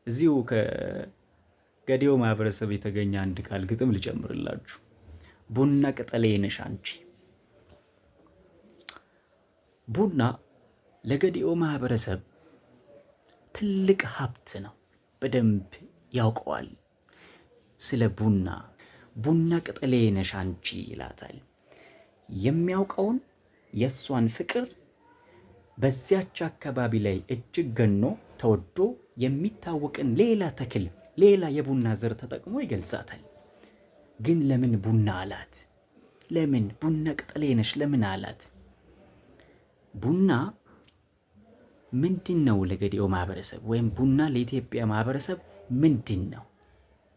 እዚሁ ከገዲኦ ማህበረሰብ የተገኘ አንድ ቃል ግጥም ልጨምርላችሁ። ቡና ቅጠሌ ነሽ አንቺ። ቡና ለገዲኦ ማህበረሰብ ትልቅ ሀብት ነው። በደንብ ያውቀዋል ስለ ቡና። ቡና ቅጠሌ ነሽ አንቺ ይላታል። የሚያውቀውን የእሷን ፍቅር በዚያች አካባቢ ላይ እጅግ ገኖ ተወዶ የሚታወቅን ሌላ ተክል፣ ሌላ የቡና ዘር ተጠቅሞ ይገልጻታል። ግን ለምን ቡና አላት? ለምን ቡና ቅጠሌ ነሽ ለምን አላት? ቡና ምንድን ነው ለገዲኦ ማህበረሰብ ወይም ቡና ለኢትዮጵያ ማህበረሰብ ምንድን ነው?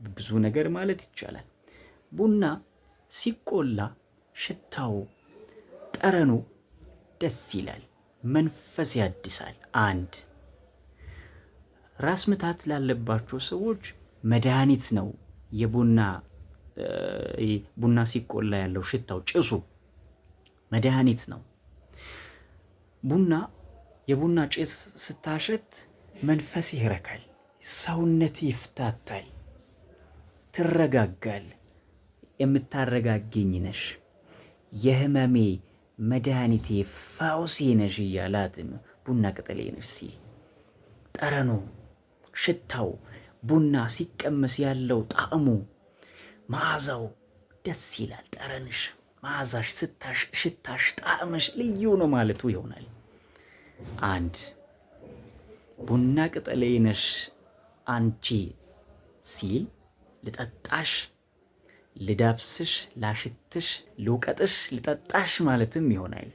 ብዙ ነገር ማለት ይቻላል። ቡና ሲቆላ ሽታው፣ ጠረኑ ደስ ይላል፣ መንፈስ ያድሳል። አንድ ራስ ምታት ላለባቸው ሰዎች መድኃኒት ነው። ቡና ሲቆላ ያለው ሽታው፣ ጭሱ መድኃኒት ነው። የቡና ጭስ ስታሸት መንፈስ ይረካል፣ ሰውነት ይፍታታል፣ ትረጋጋል። የምታረጋግኝ ነሽ፣ የህመሜ መድኃኒቴ ፈውሴ ነሽ እያላትም ቡና ቅጠሌ ነሽ ሲል ጠረኑ፣ ሽታው፣ ቡና ሲቀመስ ያለው ጣዕሙ፣ መዓዛው ደስ ይላል። ጠረንሽ፣ መዓዛሽ፣ ሽታሽ፣ ጣዕምሽ ልዩ ነው ማለቱ ይሆናል። አንድ ቡና ቅጠሌ ነሽ አንቺ ሲል ልጠጣሽ፣ ልዳብስሽ፣ ላሽትሽ፣ ልውቀጥሽ፣ ልጠጣሽ ማለትም ይሆናል።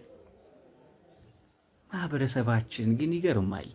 ማህበረሰባችን ግን ይገርማል።